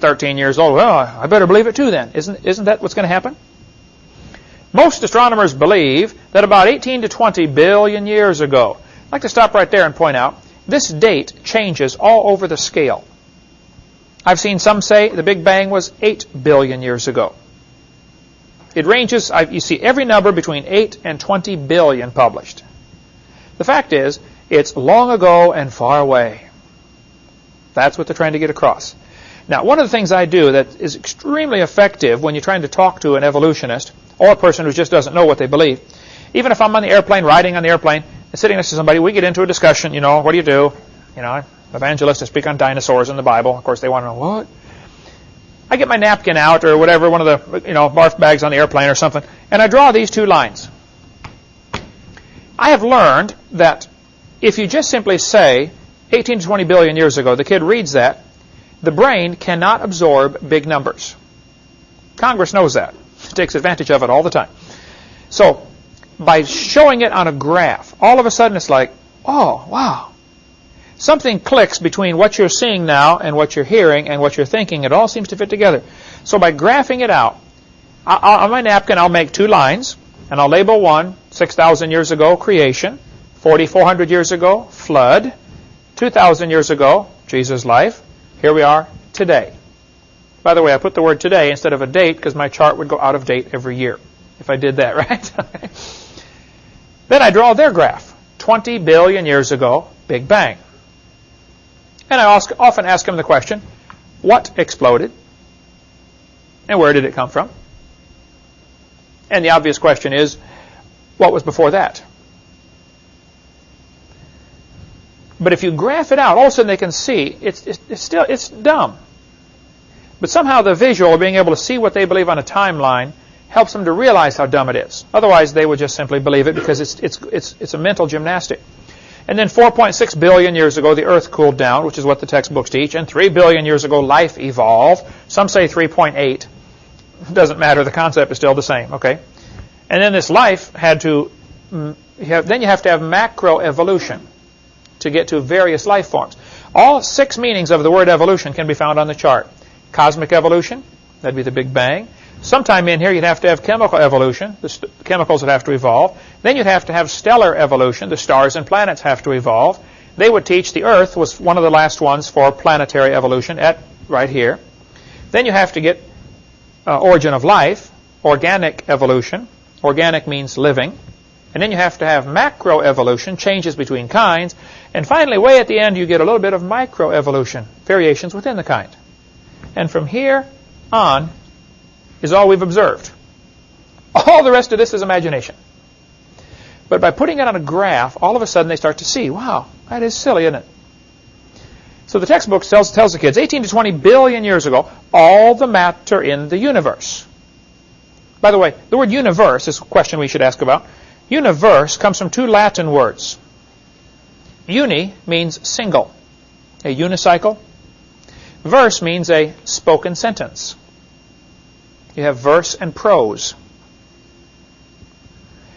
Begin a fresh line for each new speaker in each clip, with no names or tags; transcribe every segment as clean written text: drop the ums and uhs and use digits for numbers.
13 years old. Well, I better believe it too then. Isn't that what's going to happen? Most astronomers believe that about 18 to 20 billion years ago. I'd like to stop right there and point out, this date changes all over the scale. I've seen some say the Big Bang was 8 billion years ago. It ranges, you see every number between 8 and 20 billion published. The fact is, it's long ago and far away. That's what they're trying to get across. Now, one of the things I do that is extremely effective when you're trying to talk to an evolutionist or a person who just doesn't know what they believe, even if I'm on the airplane, riding on the airplane, and sitting next to somebody, we get into a discussion, what do you do? Evangelists speak on dinosaurs in the Bible. Of course, they want to know, what? I get my napkin out or whatever, one of the barf bags on the airplane or something, and I draw these two lines. I have learned that if you just simply say 18 to 20 billion years ago, the kid reads that, the brain cannot absorb big numbers. Congress knows that. It takes advantage of it all the time. So by showing it on a graph, all of a sudden it's like, oh, wow. Something clicks between what you're seeing now and what you're hearing and what you're thinking. It all seems to fit together. So by graphing it out, on my napkin I'll make two lines, and I'll label one, 6,000 years ago, creation, 4,400 years ago, flood, 2,000 years ago, Jesus' life. Here we are today. By the way, I put the word today instead of a date because my chart would go out of date every year if I did that, right? Then I draw their graph. 20 billion years ago, Big Bang. And I often ask them the question, what exploded? And where did it come from? And the obvious question is, what was before that? But if you graph it out, all of a sudden they can see it's dumb. But somehow the visual, being able to see what they believe on a timeline, helps them to realize how dumb it is. Otherwise, they would just simply believe it because it's a mental gymnastic. And then 4.6 billion years ago, the Earth cooled down, which is what the textbooks teach. And 3 billion years ago, life evolved. Some say 3.8. It doesn't matter. The concept is still the same. Okay. And then this life had to. Then you have to have macroevolution to get to various life forms. All 6 meanings of the word evolution can be found on the chart. Cosmic evolution, that'd be the Big Bang. Sometime in here you'd have to have chemical evolution, the chemicals would have to evolve. Then you'd have to have stellar evolution, the stars and planets have to evolve. They would teach the Earth was one of the last ones for planetary evolution right here. Then you have to get origin of life, organic evolution. Organic means living. And then you have to have macroevolution, changes between kinds. And finally, way at the end, you get a little bit of microevolution, variations within the kind. And from here on is all we've observed. All the rest of this is imagination. But by putting it on a graph, all of a sudden they start to see, wow, that is silly, isn't it? So the textbook tells the kids, 18 to 20 billion years ago, all the matter in the universe. By the way, the word universe is a question we should ask about. Universe comes from 2 Latin words. Uni means single, a unicycle. Verse means a spoken sentence. You have verse and prose.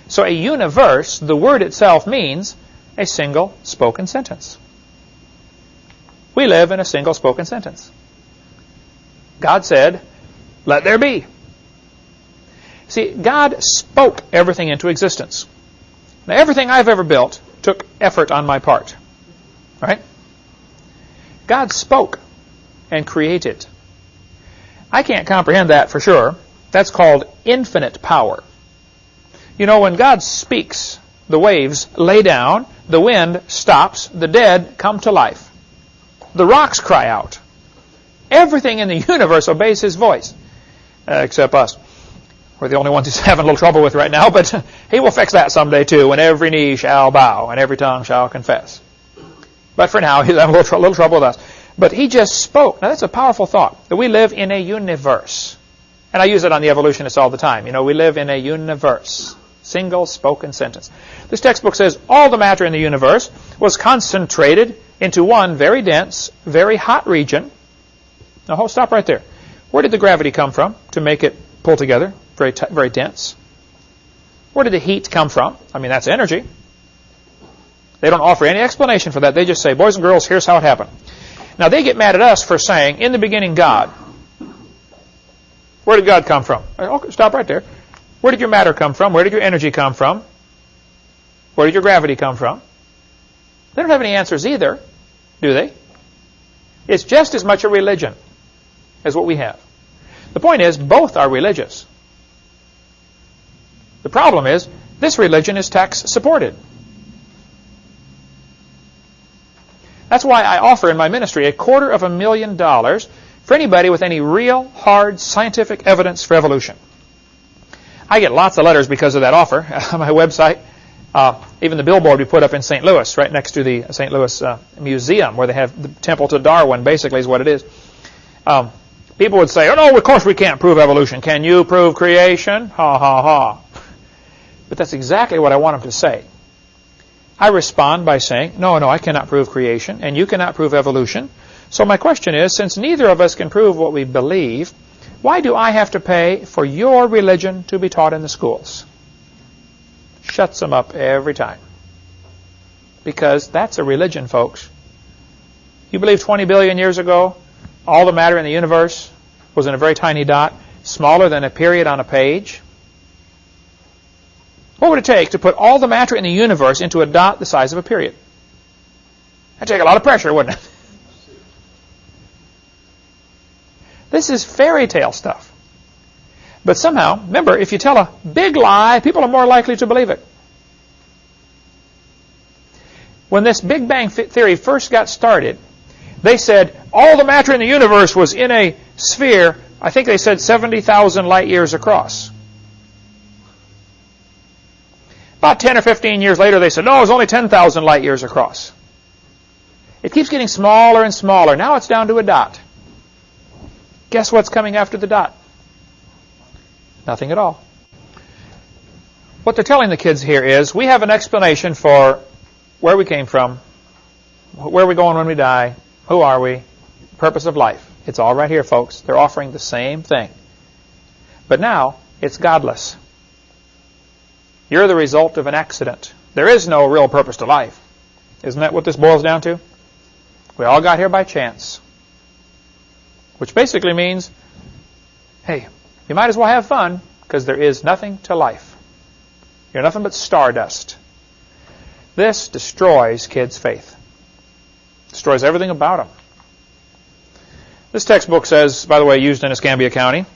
So a universe, the word itself means a single spoken sentence. We live in a single spoken sentence. God said, let there be. See, God spoke everything into existence. Now, everything I've ever built took effort on my part. Right? God spoke and created. I can't comprehend that for sure. That's called infinite power. You know, when God speaks, the waves lay down, the wind stops, the dead come to life. The rocks cry out. Everything in the universe obeys His voice, except us. We're the only ones He's having a little trouble with right now, but He will fix that someday too, when every knee shall bow and every tongue shall confess. But for now, He's having a little trouble with us. But He just spoke. Now, that's a powerful thought, that we live in a universe. And I use it on the evolutionists all the time. You know, we live in a universe. Single spoken sentence. This textbook says all the matter in the universe was concentrated into one very dense, very hot region. Now, stop right there. Where did the gravity come from to make it pull together? Very dense. Where did the heat come from? I mean, that's energy. They don't offer any explanation for that. They just say, boys and girls, here's how it happened. Now, they get mad at us for saying, in the beginning, God. Where did God come from? Okay, stop right there. Where did your matter come from? Where did your energy come from? Where did your gravity come from? They don't have any answers either, do they? It's just as much a religion as what we have. The point is, both are religious. The problem is, this religion is tax-supported. That's why I offer in my ministry $250,000 for anybody with any real, hard, scientific evidence for evolution. I get lots of letters because of that offer on my website. Even the billboard we put up in St. Louis, right next to the St. Louis Museum, where they have the temple to Darwin, basically is what it is. People would say, oh, no, of course we can't prove evolution. Can you prove creation? Ha, ha, ha. But that's exactly what I want them to say. I respond by saying, no, I cannot prove creation, and you cannot prove evolution. So my question is, since neither of us can prove what we believe, why do I have to pay for your religion to be taught in the schools? Shuts them up every time. Because that's a religion, folks. You believe 20 billion years ago, all the matter in the universe was in a very tiny dot, smaller than a period on a page? What would it take to put all the matter in the universe into a dot the size of a period? That'd take a lot of pressure, wouldn't it? This is fairy tale stuff. But somehow, remember, if you tell a big lie, people are more likely to believe it. When this Big Bang theory first got started, they said all the matter in the universe was in a sphere, I think they said 70,000 light years across. About 10 or 15 years later, they said, no, it was only 10,000 light years across. It keeps getting smaller and smaller. Now it's down to a dot. Guess what's coming after the dot? Nothing at all. What they're telling the kids here is, we have an explanation for where we came from, where are we going when we die, who are we, purpose of life. It's all right here, folks. They're offering the same thing. But now, it's godless. You're the result of an accident. There is no real purpose to life. Isn't that what this boils down to? We all got here by chance. Which basically means, hey, you might as well have fun, because there is nothing to life. You're nothing but stardust. This destroys kids' faith. Destroys everything about them. This textbook says, by the way, used in Escambia County,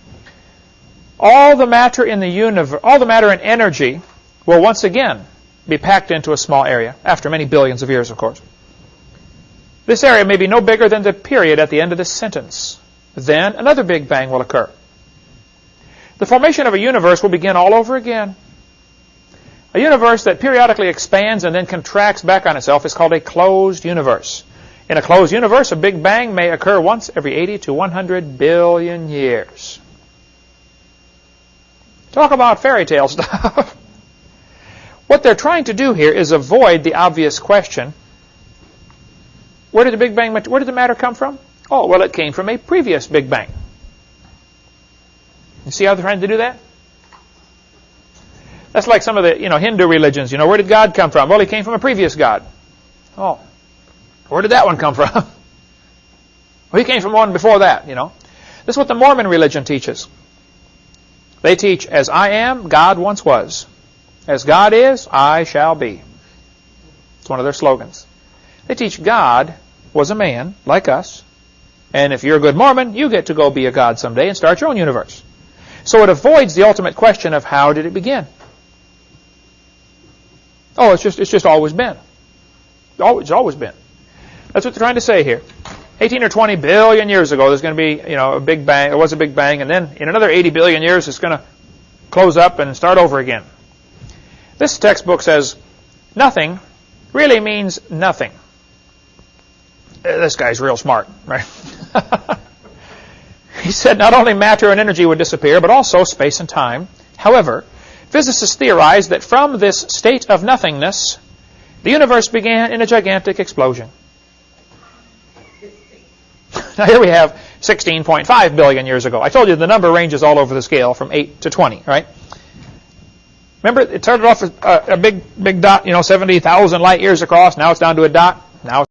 all the matter in the universe, all the matter in energy will once again be packed into a small area, after many billions of years, of course. This area may be no bigger than the period at the end of this sentence. Then another Big Bang will occur. The formation of a universe will begin all over again. A universe that periodically expands and then contracts back on itself is called a closed universe. In a closed universe, a Big Bang may occur once every 80 to 100 billion years. Talk about fairy tale stuff. What they're trying to do here is avoid the obvious question, where did the matter come from? Oh, well, it came from a previous Big Bang. You see how they're trying to do that? That's like some of the Hindu religions. Where did God come from? Well, he came from a previous God. Oh, where did that one come from? Well, he came from one before that, This is what the Mormon religion teaches. They teach, as I am, God once was. As God is, I shall be. It's one of their slogans. They teach God was a man, like us, and if you're a good Mormon, you get to go be a God someday and start your own universe. So it avoids the ultimate question of how did it begin? Oh, it's just always been. It's always been. That's what they're trying to say here. 18 or 20 billion years ago, there's going to be, a Big Bang. There was a Big Bang, and then in another 80 billion years, it's going to close up and start over again. This textbook says nothing really means nothing. This guy's real smart, right? He said not only matter and energy would disappear, but also space and time. However, physicists theorize that from this state of nothingness, the universe began in a gigantic explosion. Now here we have 16.5 billion years ago. I told you the number ranges all over the scale from 8 to 20, right? Remember, it started off as a big dot, 70,000 light years across. Now it's down to a dot. Now